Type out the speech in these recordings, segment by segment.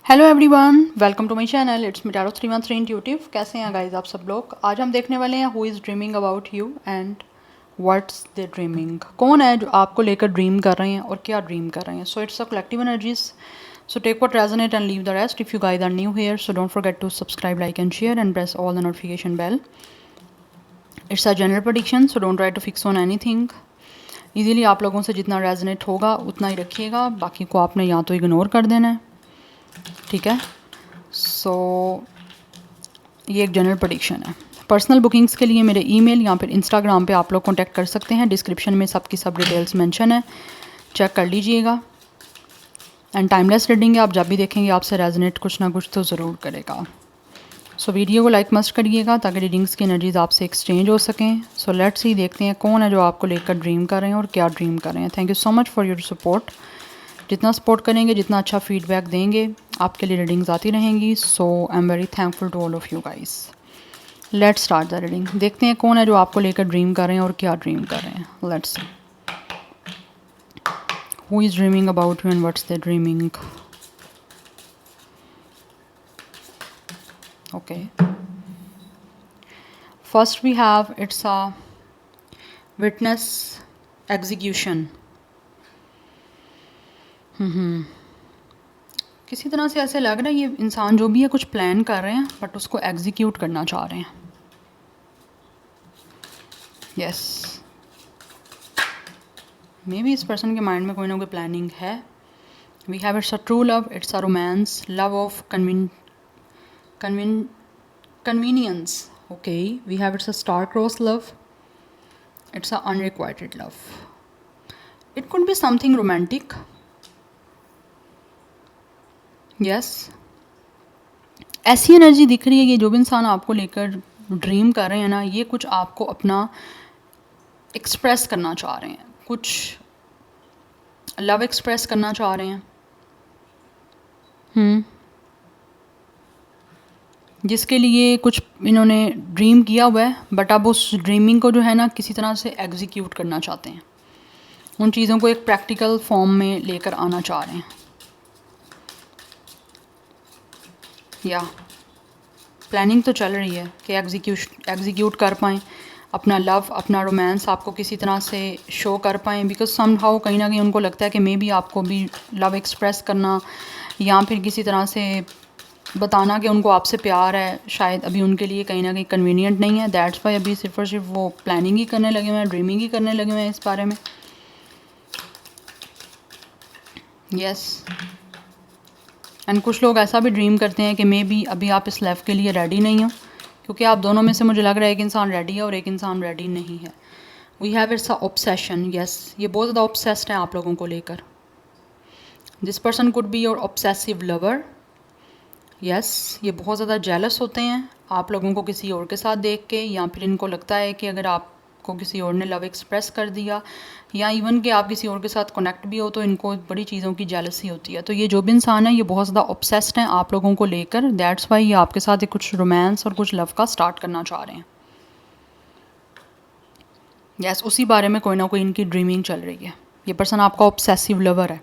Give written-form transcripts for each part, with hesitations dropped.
Hello everyone, welcome to my channel. It's me tarot 313 intuitive. कैसे हैं guys आप सब लोग? आज हम देखने वाले हैं who is dreaming about you and what's the dreaming. कौन है जो आपको लेकर ड्रीम कर रहे हैं और क्या ड्रीम कर रहे हैं। So it's a collective energies, so take what resonate and leave the rest. If you guys are new here, so don't forget to subscribe, like and share and press all the notification bell. It's a general prediction, so don't try to fix on anything. Easily आप लोगों से जितना resonate होगा उतना ही रखिएगा, बाकी को आपने या तो इग्नोर कर देना है, ठीक है। सो ये एक जनरल प्रेडिक्शन है। पर्सनल बुकिंग्स के लिए मेरे ईमेल या फिर इंस्टाग्राम पे आप लोग कांटेक्ट कर सकते हैं। डिस्क्रिप्शन में सबकी सब डिटेल्स मेंशन है, चेक कर लीजिएगा। एंड टाइमलेस रीडिंग है, आप जब भी देखेंगे आपसे रेजोनेट कुछ ना कुछ तो ज़रूर करेगा। सो वीडियो को लाइक मस्ट करिएगा ताकि रीडिंग्स की एनर्जीज आपसे एक्सचेंज हो सकें। सो लेट्स सी, देखते हैं कौन है जो आपको लेकर ड्रीम कर रहे हैं और क्या ड्रीम कर रहे हैं। Thank you so much for your support. जितना सपोर्ट करेंगे, जितना अच्छा फीडबैक देंगे, आपके लिए रीडिंग्स आती रहेंगी। So I am very thankful to all of you guys. Let's start the reading. देखते हैं कौन है जो आपको लेकर ड्रीम कर रहे हैं और क्या ड्रीम कर रहे हैं। Let's see who is dreaming about you and what's the dreaming. Okay, first we have it's a witness execution. किसी तरह से ऐसे लग रहा है ये इंसान जो भी है कुछ प्लान कर रहे हैं बट उसको एग्जीक्यूट करना चाह रहे हैं। यस, मे बी इस पर्सन के माइंड में कोई ना कोई प्लानिंग है। We have it's a true love, it's a romance, love of convenience. Okay, we have it's a star cross love, it's a unrequited love. It could be something romantic. Yes, ऐसी energy दिख रही है कि जो भी इंसान आपको लेकर ड्रीम कर रहे हैं ना, ये कुछ आपको अपना एक्सप्रेस करना चाह रहे हैं, कुछ लव एक्सप्रेस करना चाह रहे हैं। जिसके लिए कुछ इन्होंने ड्रीम किया हुआ है बट अब उस ड्रीमिंग को जो है ना किसी तरह से एग्जीक्यूट करना चाहते हैं। उन चीज़ों को एक प्रैक्टिकल फॉर्म में लेकर आना चाह रहे हैं। या प्लानिंग तो चल रही है कि एग्जीक्यूट कर पाएँ अपना लव, अपना रोमांस आपको किसी तरह से शो कर पाएँ। बिकॉज समहाउ कहीं ना कहीं उनको लगता है कि मे बी आपको भी लव एक्सप्रेस करना या फिर किसी तरह से बताना कि उनको आपसे प्यार है, शायद अभी उनके लिए कहीं ना कहीं कन्वीनियंट नहीं है। दैट्स वाई अभी सिर्फ और सिर्फ वो प्लानिंग ही करने लगे हुए हैं, ड्रीमिंग ही करने लगे हुए हैं इस बारे में। यस, एंड कुछ लोग ऐसा भी ड्रीम करते हैं कि मे बी अभी आप इस लाइफ के लिए रेडी नहीं हो, क्योंकि आप दोनों में से मुझे लग रहा है एक इंसान रेडी है और एक इंसान रेडी नहीं है। We have it's a obsession. Yes, ये बहुत ज़्यादा ऑब्सेस्ड हैं आप लोगों को लेकर। This person could be your obsessive lover. Yes, ये बहुत ज़्यादा जेलस होते हैं आप लोगों को किसी और के साथ देख के, या फिर इनको लगता है कि अगर आपको किसी और ने लव एक्सप्रेस कर दिया या इवन कि आप किसी और के साथ कनेक्ट भी हो तो इनको बड़ी चीज़ों की जेलसी होती है। तो ये जो भी इंसान है ये बहुत ज़्यादा ऑब्सेस्ड हैं आप लोगों को लेकर। दैट्स वाई ये आपके साथ एक कुछ रोमांस और कुछ लव का स्टार्ट करना चाह रहे हैं। यस, उसी बारे में कोई ना कोई इनकी ड्रीमिंग चल रही है। ये पर्सन आपका ऑब्सेसिव लवर है।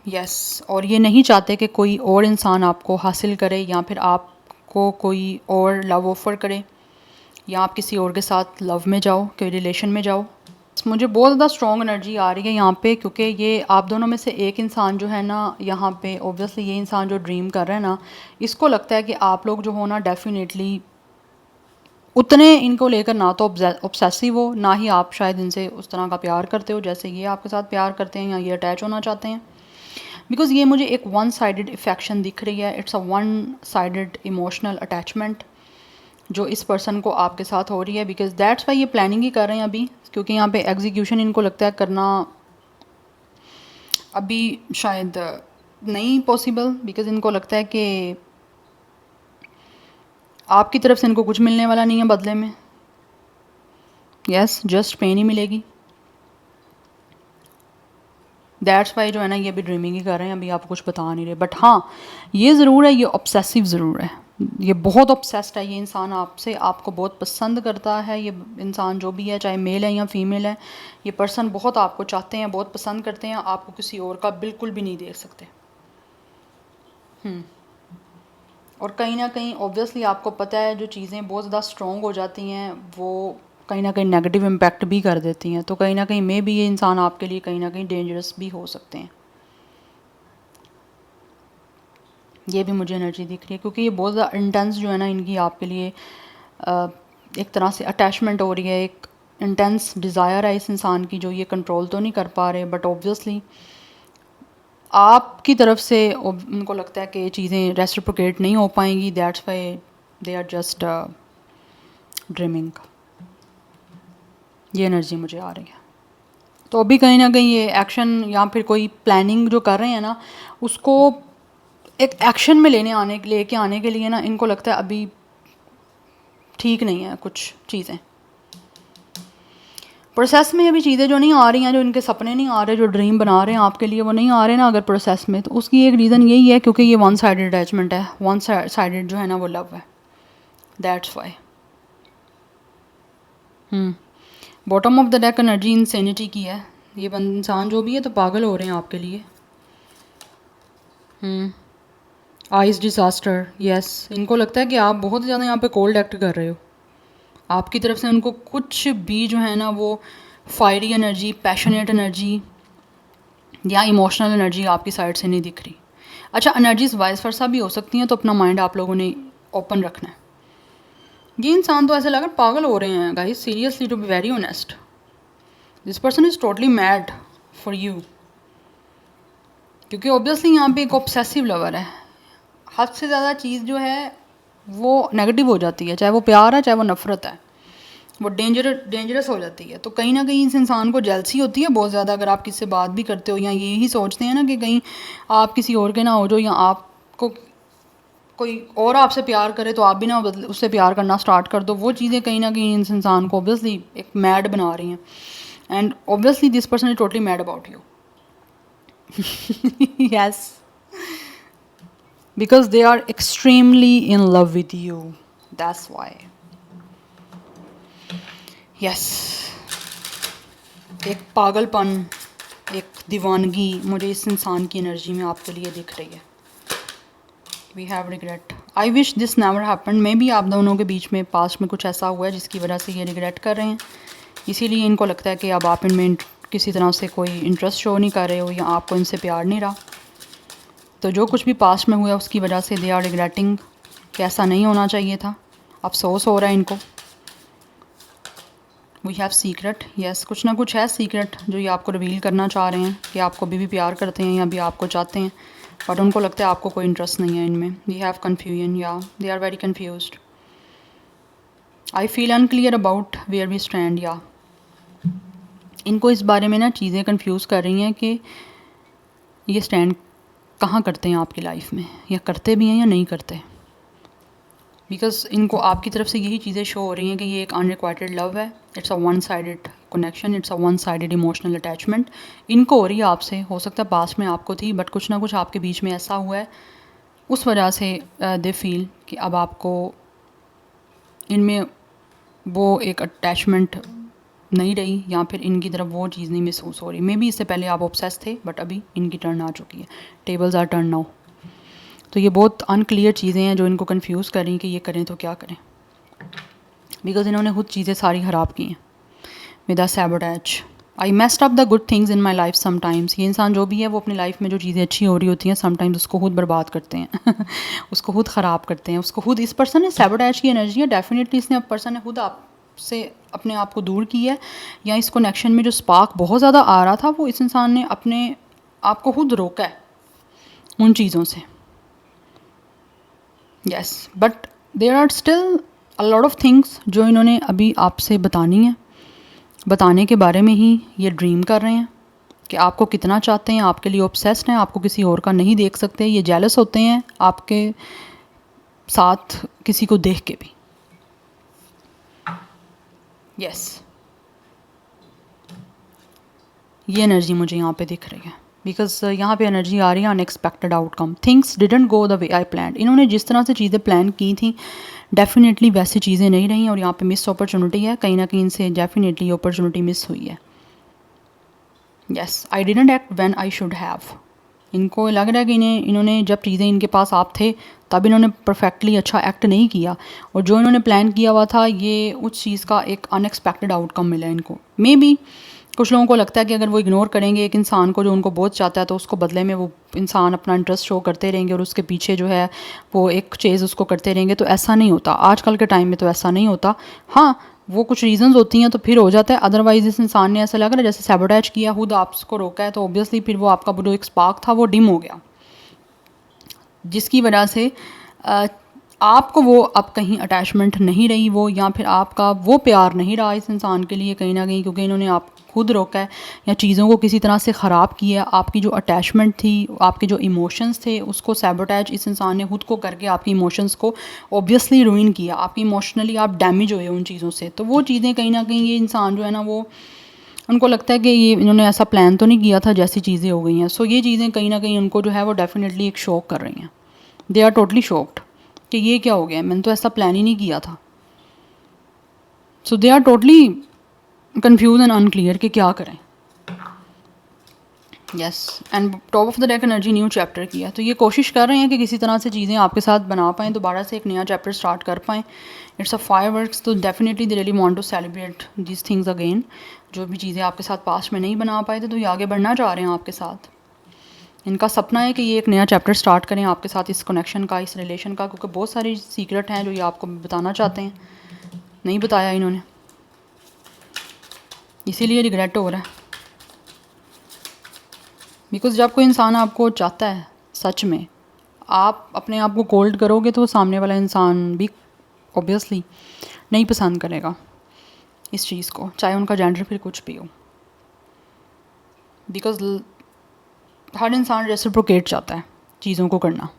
यस, और ये नहीं चाहते कि कोई और इंसान आपको हासिल करे या फिर आपको कोई और लव ऑफ़र करे या आप किसी और के साथ लव में जाओ, कोई रिलेशन में जाओ। मुझे बहुत ज़्यादा स्ट्रॉन्ग एनर्जी आ रही है यहाँ पे, क्योंकि ये आप दोनों में से एक इंसान जो है ना यहाँ पे, ऑब्वियसली ये इंसान जो ड्रीम कर रहा है ना, इसको लगता है कि आप लोग जो हो ना डेफिनेटली उतने इनको लेकर ना तो ऑब्सेसिव हो, ना ही आप शायद इनसे उस तरह का प्यार करते हो जैसे ये आपके साथ प्यार करते हैं या ये अटैच होना चाहते हैं। बिकॉज ये मुझे एक वन साइडेड इफेक्शन दिख रही है। It's a one sided emotional attachment जो इस पर्सन को आपके साथ हो रही है। बिकॉज दैट्स वाई ये प्लानिंग ही कर रहे हैं अभी, क्योंकि यहाँ पे एग्जीक्यूशन इनको लगता है करना अभी शायद नहीं पॉसिबल। बिकॉज इनको लगता है कि आपकी तरफ से इनको कुछ मिलने वाला नहीं है बदले में। यस, जस्ट पेन ही मिलेगी। दैट्स वाई जो है ना ये अभी ड्रीमिंग ही कर रहे हैं, अभी आपको कुछ बता नहीं रहे। बट हाँ, ये ज़रूर है, ये ऑब्सेसिव ज़रूर है। ये बहुत ऑब्सेस्ड है, ये इंसान आपसे, आपको बहुत पसंद करता है। ये इंसान जो भी है, चाहे मेल है या फीमेल है, ये पर्सन बहुत आपको चाहते हैं, बहुत पसंद करते हैं, आपको किसी और का बिल्कुल भी नहीं देख सकते। और कहीं ना कहीं ऑब्वियसली आपको पता है जो चीज़ें बहुत ज़्यादा स्ट्रॉन्ग हो जाती हैं वो कहीं ना कहीं नेगेटिव इम्पैक्ट भी कर देती हैं। तो कहीं ना कहीं मे भी ये इंसान आपके लिए कहीं ना कहीं डेंजरस भी हो सकते हैं। ये भी मुझे एनर्जी दिख रही है क्योंकि ये बहुत ज़्यादा इंटेंस जो है ना इनकी आपके लिए एक तरह से अटैचमेंट हो रही है, एक इंटेंस डिज़ायर है इस इंसान की जो ये कंट्रोल तो नहीं कर पा रहे, बट ऑब्वियसली आपकी तरफ से उनको लगता है कि ये चीज़ें रेसिप्रोकेट नहीं हो पाएंगी, that's why they are just dreaming. ये एनर्जी मुझे आ रही है। तो अभी कहीं ना कहीं ये एक्शन या फिर कोई प्लानिंग जो कर रहे हैं ना उसको एक एक्शन में लेके आने के लिए ना इनको लगता है अभी ठीक नहीं है कुछ चीज़ें प्रोसेस में। अभी चीज़ें जो नहीं आ रही हैं, जो इनके सपने नहीं आ रहे, जो ड्रीम बना रहे हैं आपके लिए वो नहीं आ रहे ना अगर प्रोसेस में, तो उसकी एक रीज़न यही है क्योंकि ये वन साइडेड अटैचमेंट है, वन साइडेड जो है ना वो लव है, that's why. Bottom of the deck energy insanity की है। ये इंसान जो भी है तो पागल हो रहे हैं आपके लिए। आइस डिज़ास्टर, यस, इनको लगता है कि आप बहुत ज़्यादा यहाँ पे कोल्ड एक्ट कर रहे हो। आपकी तरफ से उनको कुछ भी जो है ना वो फायरी एनर्जी, पैशनेट एनर्जी या इमोशनल एनर्जी आपकी साइड से नहीं दिख रही। अच्छा, एनर्जीज वाइस वर्सा भी हो सकती हैं, तो अपना माइंड आप लोगों ने ओपन रखना है। ये इंसान तो ऐसे लगा पागल हो रहे हैं guys, seriously to be very honest, this person is totally mad for you. क्योंकि ऑब्वियसली यहाँ पे एक ऑब्सेसिव लवर है, हद से ज़्यादा चीज़ जो है वो नेगेटिव हो जाती है, चाहे वो प्यार है चाहे वो नफ़रत है, वो डेंजरस हो जाती है। तो कहीं ना कहीं इस इंसान को जेलसी होती है बहुत ज़्यादा अगर आप किससे बात भी करते हो, या यही सोचते हैं ना कि कहीं आप किसी और के ना हो जाओ, या आपको कोई और आपसे प्यार करे तो आप भी ना उससे प्यार करना स्टार्ट कर दो। वो चीज़ें कहीं ना कहीं इस इंसान को ऑब्वियसली एक मैड बना रही हैं, and obviously this person is totally mad about you. Yes, because they are extremely in love with you, that's why. yes, एक पागलपन, एक दीवानगी मुझे इस इंसान की एनर्जी में आपके लिए दिख रही है। We have regret, I wish this never happen. Maybe आप दोनों के बीच में पास्ट में कुछ ऐसा हुआ है जिसकी वजह से ये रिग्रेट कर रहे हैं, इसीलिए इनको लगता है कि अब आप इनमें किसी तरह से कोई इंटरेस्ट शो नहीं कर रहे हो या आपको इनसे प्यार नहीं रहा। तो जो कुछ भी पास्ट में हुआ उसकी वजह से दे आर रिग्रेटिंग कि ऐसा नहीं होना चाहिए था, अफसोस हो रहा है इनको। वी हैव सीक्रेट, यस, कुछ ना कुछ है सीक्रेट जो ये आपको रिवील करना चाह रहे हैं कि आपको अभी भी प्यार करते हैं या भी आपको चाहते हैं, बट उनको लगता है आपको कोई इंटरेस्ट नहीं है इनमें। वी हैव कन्फ्यूजन, या they are very confused. I feel unclear about where we stand, या इनको इस बारे में ना चीज़ें कन्फ्यूज़ कर रही हैं कि ये स्टैंड कहाँ करते हैं आपकी लाइफ में, या करते भी हैं या नहीं करते। बिकॉज इनको आपकी तरफ से यही चीज़ें शो हो रही हैं कि ये एक अनरिक्वाइटेड लव है, it's a one sided connection, it's a one sided emotional attachment इनको हो रही है आपसे। हो सकता है पास्ट में आपको थी, बट कुछ ना कुछ आपके बीच में ऐसा हुआ है उस वजह से दे फील कि अब आपको इनमें वो एक अटैचमेंट नहीं रही, या फिर इनकी तरफ वो चीज़ नहीं महसूस हो रही। मे बी इससे पहले आप ऑब्सेस थे, बट अभी इनकी टर्न आ चुकी है, टेबल्स आर टर्न नाउ। तो ये बहुत अनक्लियर चीज़ें हैं जो इनको कंफ्यूज कर रही हैं कि ये करें तो क्या करें, बिकॉज इन्होंने खुद चीज़ें सारी ख़राब की हैं with a sabotage. I messed up the good things in my life sometimes. ये इंसान जो भी है वो अपनी लाइफ में जो चीज़ें अच्छी हो रही होती हैं समटाइम्स उसको खुद बर्बाद करते हैं उसको खुद ख़राब करते हैं, उसको खुद। इस पर्सन ने सैबोटेज की एनर्जी है, डेफिनेटली इसने पर्सन ने खुद आपसे अपने आप को दूर की है, या इस कनेक्शन में जो स्पार्क बहुत ज़्यादा आ रहा था वो इस इंसान ने अपने आप को खुद रोका है उन चीज़ों से। Yes, but there are still a lot of things जो इन्होंने अभी आपसे बतानी है, बताने के बारे में ही ये ड्रीम कर रहे हैं कि आपको कितना चाहते हैं, आपके लिए ऑब्सेस्ड हैं, आपको किसी और का नहीं देख सकते। ये जेलस होते हैं आपके साथ किसी को देख के भी। यस, ये एनर्जी मुझे यहाँ पे दिख रही है। बिकॉज यहाँ पे एनर्जी आ रही है unexpected outcome, things didn't go the way I plan. इन्होंने जिस तरह से चीज़ें प्लान की थी डेफिनेटली वैसी चीज़ें नहीं रही और यहाँ पे मिस अपॉर्चुनिटी है, कहीं ना कहीं इनसे डेफिनेटली अपॉर्चुनिटी मिस हुई है। Yes, I didn't act when I should have. इनको लग रहा है कि इन्होंने जब चीज़ें इनके पास आप थे तब इन्होंने परफेक्टली अच्छा एक्ट नहीं किया, और जो इन्होंने प्लान किया हुआ था ये उस चीज़ का एक अनएक्सपेक्टेड आउटकम मिला इनको। मे बी कुछ लोगों को लगता है कि अगर वो इग्नोर करेंगे एक इंसान को जो उनको बहुत चाहता है, तो उसको बदले में वो इंसान अपना इंटरेस्ट शो करते रहेंगे और उसके पीछे जो है वो एक चीज़ उसको करते रहेंगे। तो ऐसा नहीं होता, आजकल के टाइम में तो ऐसा नहीं होता। हाँ, वो कुछ रीजंस होती हैं तो फिर हो जाता है, अदरवाइज इस इंसान ने ऐसा लग रहा है जैसे सैबोटेज किया, खुद आपको रोका है, तो ऑब्वियसली फिर वो आपका जो एक स्पार्क था वो डिम हो गया, जिसकी वजह से आपको वो अब कहीं अटैचमेंट नहीं रही वो, या फिर आपका वो प्यार नहीं रहा इस इंसान के लिए कहीं ना कहीं, क्योंकि इन्होंने आप खुद रोका है या चीज़ों को किसी तरह से ख़राब किया। आपकी जो अटैचमेंट थी, आपके जो इमोशंस थे, उसको सैबोटेज इस इंसान ने खुद को करके आपकी इमोशंस को ऑब्वियसली रूइन किया। आपकी इमोशनली आप डैमेज हुए उन चीज़ों से। तो वो चीज़ें कहीं ना कहीं ये इंसान जो है ना, वो उनको लगता है कि ये इन्होंने ऐसा प्लान तो नहीं किया था जैसी चीज़ें हो गई हैं। सो ये चीज़ें कहीं ना कहीं उनको जो है वो डेफिनेटली एक शॉक कर रही हैं। दे आर टोटली शॉक्ड कि ये क्या हो गया, मैंने तो ऐसा प्लान ही नहीं किया था। So they are totally confuse and unclear कि क्या करें। Yes, and top of the deck energy new chapter किया, तो ये कोशिश कर रहे हैं कि किसी तरह से चीज़ें आपके साथ बना पाएँ, दोबारा से एक नया चैप्टर स्टार्ट कर पाएँ। इट्स अ फायरवर्क्स, तो definitely they really want to celebrate this things again. जो भी चीज़ें आपके साथ पास्ट में नहीं बना पाए थे, तो ये आगे बढ़ना चाह रहे हैं आपके साथ। इनका सपना है कि ये एक नया चैप्टर स्टार्ट करें आपके साथ, इस कनेक्शन का, इस रिलेशन का, क्योंकि बहुत सारी सीक्रेट हैं जो ये आपको बताना चाहते हैं, नहीं बताया इन्होंने, इसीलिए रिग्रेट हो रहा है। बिकॉज़ जब कोई इंसान आपको चाहता है सच में, आप अपने आप को कोल्ड करोगे तो सामने वाला इंसान भी ऑब्वियसली नहीं पसंद करेगा इस चीज़ को, चाहे उनका जेंडर फिर कुछ भी हो। बिकॉज़ हर इंसान रेसिप्रोकेट चाहता है चीज़ों को करना।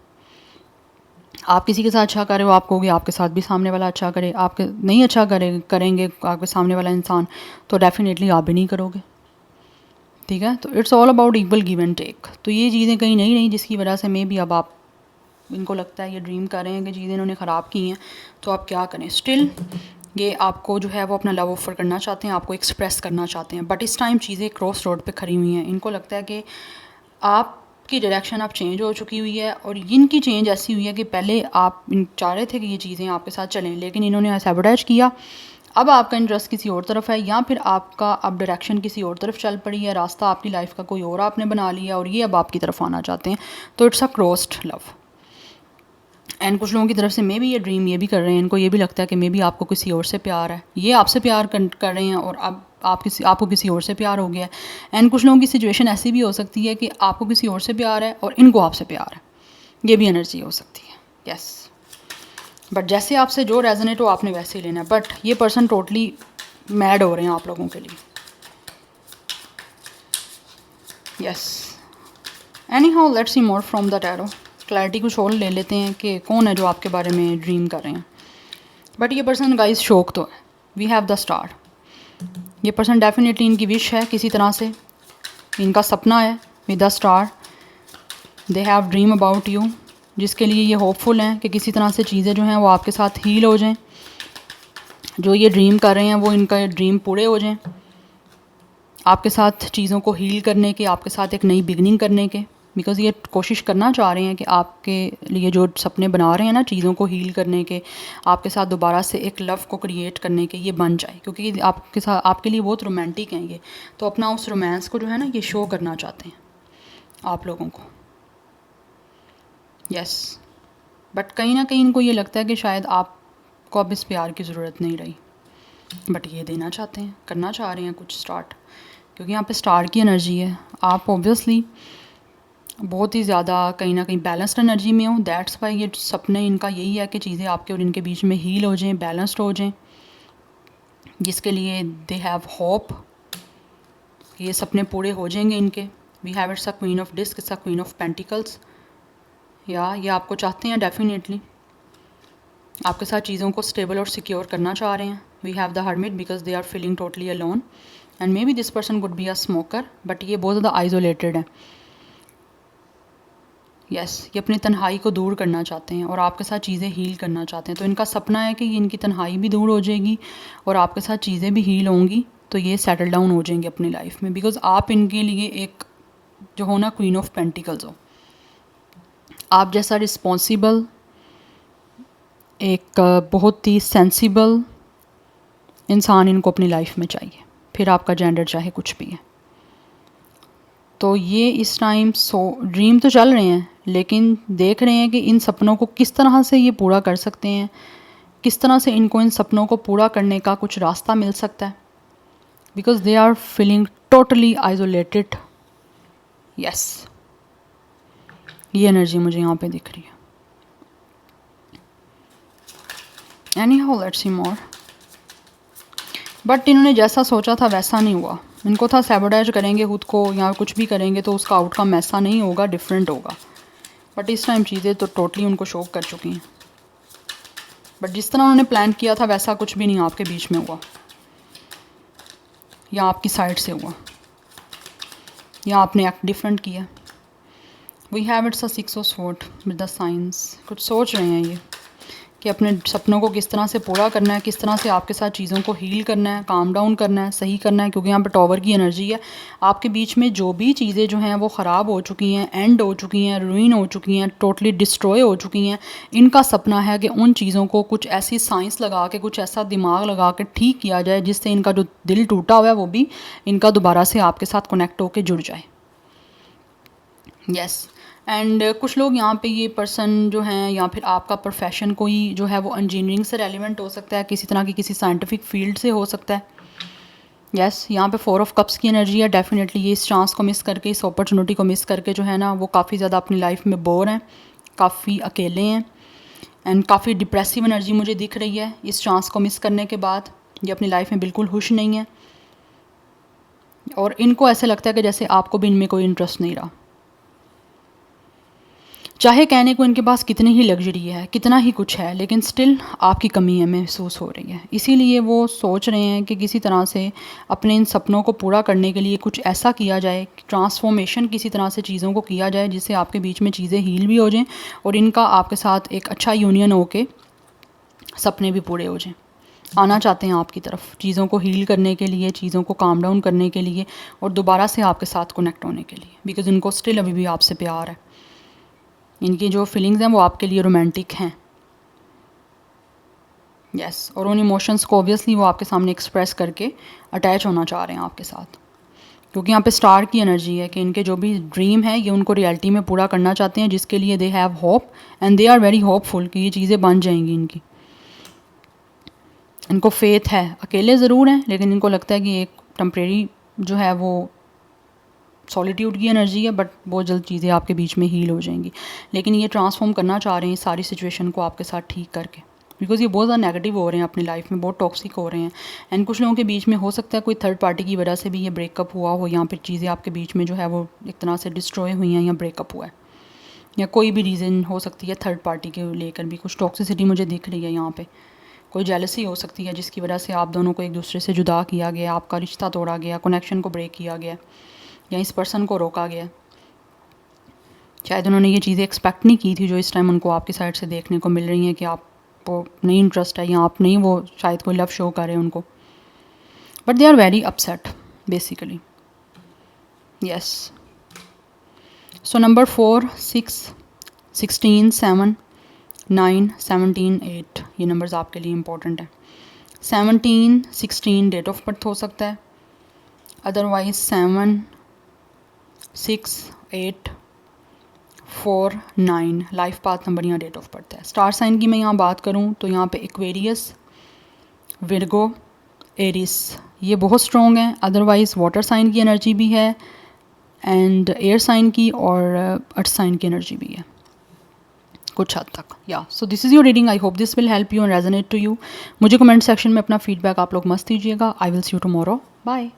आप किसी के साथ अच्छा करे हो, आप कहोगे आपके साथ भी सामने वाला अच्छा करे। आपके नहीं अच्छा करेंगे आपके सामने वाला इंसान, तो डेफिनेटली आप भी नहीं करोगे। ठीक है, तो it's all about equal give and take. तो ये चीज़ें कहीं नहीं रही, जिसकी वजह से मे भी अब आप इनको लगता है, ये ड्रीम कर रहे हैं कि चीज़ें इन्होंने ख़राब की हैं, तो आप क्या करें। स्टिल ये आपको जो है वो अपना लव ऑफर करना चाहते हैं, आपको एक्सप्रेस करना चाहते हैं, बट इस टाइम चीज़ें क्रॉस रोड पे खड़ी हुई हैं। इनको लगता है कि आपकी डायरेक्शन अब चेंज हो चुकी हुई है, और इनकी चेंज ऐसी हुई है कि पहले आप चाह रहे थे कि ये चीज़ें आपके साथ चलें, लेकिन इन्होंने सैबोटेज किया। अब आपका इंटरेस्ट किसी और तरफ है, या फिर आपका अब डायरेक्शन किसी और तरफ चल पड़ी है, रास्ता आपकी लाइफ का कोई और आपने बना लिया और ये अब आपकी तरफ आना चाहते हैं। तो it's a crossed love. And कुछ लोगों की तरफ से मे भी ये ड्रीम ये भी कर रहे हैं, इनको ये भी लगता है कि मे बी आपको किसी और से प्यार है, ये आपसे प्यार कर रहे हैं और अब आपको किसी और से प्यार हो गया है। एंड कुछ लोगों की सिचुएशन ऐसी भी हो सकती है कि आपको किसी और से प्यार है और इनको आपसे प्यार है, ये भी एनर्जी हो सकती है। यस, बट जैसे आपसे जो रेजोनेट हो आपने वैसे ही लेना है। बट ये पर्सन टोटली मैड हो रहे हैं आप लोगों के लिए। Yes, any how let's see more from the tarot. Clarity कुछ और ले लेते हैं कि कौन है जो आपके बारे में ड्रीम कर रहे हैं। बट ये पर्सन गाइस शौक तो है, वी हैव द स्टार। ये पर्सन डेफिनेटली इनकी विश है किसी तरह से, इनका सपना है with the star. They have dream about you, जिसके लिए ये होपफुल हैं कि किसी तरह से चीज़ें जो हैं वो आपके साथ हील हो जाएं। जो ये ड्रीम कर रहे हैं वो इनका ड्रीम पूरे हो जाएं, आपके साथ चीज़ों को हील करने के, आपके साथ एक नई बिगनिंग करने के। बिकॉज़ ये कोशिश करना चाह रहे हैं कि आपके लिए जो सपने बना रहे हैं ना, चीज़ों को हील करने के, आपके साथ दोबारा से एक लव को क्रिएट करने के, ये बन जाए, क्योंकि आपके साथ आपके लिए बहुत रोमांटिक हैं ये। तो अपना उस रोमांस को जो है ना ये शो करना चाहते हैं आप लोगों को। यस, बट कहीं ना कहीं इनको ये लगता है कि शायद आपको अब इस प्यार की ज़रूरत नहीं रही, बट ये देना चाहते हैं, करना चाह रहे हैं कुछ स्टार्ट, क्योंकि यहाँ पे स्टार की एनर्जी है। आप ऑब्वियसली बहुत ही ज़्यादा कहीं ना कहीं बैलेंस्ड एनर्जी में हो, दैट्स वाई ये सपने इनका यही है कि चीज़ें आपके और इनके बीच में हील हो जाएं, बैलेंस्ड हो जाएं, जिसके लिए दे हैव होप, ये सपने पूरे हो जाएंगे इनके। We have it's a queen of disc, it's a queen of pentacles. या ये आपको चाहते हैं डेफिनेटली, आपके साथ चीज़ों को स्टेबल और सिक्योर करना चाह रहे हैं। We have the hermit because they are feeling totally alone, and maybe this person would be a smoker, but ये बहुत ज़्यादा आइसोलेटेड है। यस ये अपनी तन्हाई को दूर करना चाहते हैं और आपके साथ चीज़ें हील करना चाहते हैं। तो इनका सपना है कि इनकी तन्हाई भी दूर हो जाएगी और आपके साथ चीज़ें भी हील होंगी, तो ये सेटल डाउन हो जाएंगे अपनी लाइफ में, बिकॉज आप इनके लिए एक जो हो ना क्वीन ऑफ पेंटिकल्स हो। आप जैसा रिस्पॉन्सिबल, एक बहुत ही सेंसिबल इंसान इनको अपनी लाइफ में चाहिए, फिर आपका जेंडर चाहे कुछ भी है। तो ये इस टाइम ड्रीम तो चल रहे हैं, लेकिन देख रहे हैं कि इन सपनों को किस तरह से ये पूरा कर सकते हैं, किस तरह से इनको इन सपनों को पूरा करने का कुछ रास्ता मिल सकता है, because they are feeling totally isolated. Yes ये एनर्जी मुझे यहाँ पे दिख रही है। Anyhow let's see more. But इन्होंने जैसा सोचा था वैसा नहीं हुआ। इनको था सैबोटेज करेंगे खुद को या कुछ भी करेंगे तो उसका आउटकम ऐसा नहीं होगा, डिफरेंट होगा। बट इस टाइम चीज़ें तो टोटली उनको शॉक कर चुकी हैं। बट जिस तरह उन्होंने प्लान किया था वैसा कुछ भी नहीं आपके बीच में हुआ, या आपकी साइड से हुआ, या आपने एक्ट डिफरेंट किया। We have it's a 6 of sword with the science. कुछ सोच रहे हैं ये कि अपने सपनों को किस तरह से पूरा करना है, किस तरह से आपके साथ चीज़ों को हील करना है, काम डाउन करना है, सही करना है, क्योंकि यहाँ पर टॉवर की एनर्जी है। आपके बीच में जो भी चीज़ें जो हैं वो ख़राब हो चुकी हैं, एंड हो चुकी हैं, रूइन हो चुकी हैं, टोटली डिस्ट्रॉय हो चुकी हैं, इनका सपना है कि उन चीज़ों को कुछ ऐसी साइंस लगा के, कुछ ऐसा दिमाग लगा के ठीक किया जाए जिससे इनका जो दिल टूटा हुआ है वो भी इनका दोबारा से आपके साथ कनेक्ट होकर जुड़ जाए। यस एंड कुछ लोग यहाँ पे ये पर्सन जो हैं, या फिर आपका प्रोफेशन कोई जो है वो इंजीनियरिंग से रेलिवेंट हो सकता है, किसी तरह की किसी साइंटिफिक फील्ड से हो सकता है। यस यहाँ पे 4 ऑफ कप्स की एनर्जी है। डेफिनेटली ये इस चांस को मिस करके, इस अपॉर्चुनिटी को मिस करके जो है ना वो काफ़ी ज़्यादा अपनी लाइफ में बोर हैं, काफ़ी अकेले हैं, एंड काफ़ी डिप्रेसिव एनर्जी मुझे दिख रही है इस चांस को मिस करने के बाद। ये अपनी लाइफ में बिल्कुल खुश नहीं है और इनको ऐसे लगता है कि जैसे आपको भी इनमें कोई इंटरेस्ट नहीं रहा। चाहे कहने को इनके पास कितनी ही लग्जरी है, कितना ही कुछ है, लेकिन स्टिल आपकी कमी है महसूस हो रही है। इसीलिए वो सोच रहे हैं कि किसी तरह से अपने इन सपनों को पूरा करने के लिए कुछ ऐसा किया जाए, ट्रांसफॉर्मेशन किसी तरह से चीज़ों को किया जाए जिससे आपके बीच में चीज़ें हील भी हो जाएं और इनका आपके साथ एक अच्छा यूनियन हो के सपने भी पूरे हो जाएं। आना चाहते हैं आपकी तरफ चीज़ों को हील करने के लिए, चीज़ों को काम डाउन करने के लिए और दोबारा से आपके साथ कनेक्ट होने के लिए, बिकॉज इनको स्टिल अभी भी आपसे प्यार है। इनकी जो फीलिंग्स हैं वो आपके लिए रोमांटिक हैं। यस और उन इमोशंस को ऑब्वियसली वो आपके सामने एक्सप्रेस करके अटैच होना चाह रहे हैं आपके साथ, क्योंकि यहाँ पे स्टार की एनर्जी है कि इनके जो भी ड्रीम है ये उनको रियलिटी में पूरा करना चाहते हैं, जिसके लिए they have hope and they are very hopeful कि ये चीज़ें बन जाएंगी इनकी। इनको फेथ है, अकेले ज़रूर हैं लेकिन इनको लगता है कि एक टेम्परेरी जो है वो सॉलिट्यूड की एनर्जी है, बट बहुत जल्द चीज़ें आपके बीच में हील हो जाएंगी। लेकिन ये ट्रांसफॉर्म करना चाह रहे हैं सारी सिचुएशन को आपके साथ ठीक करके, बिकॉज ये बहुत ज़्यादा नेगेटिव हो रहे हैं अपनी लाइफ में, बहुत टॉक्सिक हो रहे हैं। एंड कुछ लोगों के बीच में हो सकता है कोई थर्ड पार्टी की वजह से भी ये ब्रेकअप हुआ हो, या फिर चीज़ें आपके बीच में जो है वो एक तरह से डिस्ट्रॉय हुई हैं या ब्रेकअप हुआ है, या कोई भी रीज़न हो सकती है थर्ड पार्टी के लेकर भी कुछ टॉक्सिसिटी मुझे दिख रही है। यहाँ पे कोई जेलसी हो सकती है जिसकी वजह से आप दोनों को एक दूसरे से जुदा किया गया, आपका रिश्ता तोड़ा गया, कनेक्शन को ब्रेक किया गया, या इस पर्सन को रोका गया। शायद उन्होंने ये चीज़ें एक्सपेक्ट नहीं की थी जो इस टाइम उनको आपकी साइड से देखने को मिल रही हैं कि आपको नहीं इंटरेस्ट है या आप नहीं वो शायद कोई लव शो करें उनको, but they are very upset basically. Yes so number 4, 6, 16, 7, 9, 17, 8 ये नंबर्स आपके लिए इंपॉर्टेंट है। 17, 16 डेट ऑफ बर्थ हो सकता है, अदरवाइज 7, 6, 8, 4, 9 लाइफ पाथ नंबर या डेट ऑफ बर्थ है। स्टार साइन की मैं यहाँ बात करूँ तो यहाँ पे एक्वेरियस, विर्गो, एरिस ये बहुत स्ट्रॉन्ग हैं। अदरवाइज़ वाटर साइन की एनर्जी भी है एंड एयर साइन की और अर्थ साइन की एनर्जी भी है कुछ हद तक। या so this is your reading, I hope this will help you and resonate to you. मुझे कमेंट सेक्शन में अपना फीडबैक आप लोग मस्त दीजिएगा। I will see you tomorrow, bye.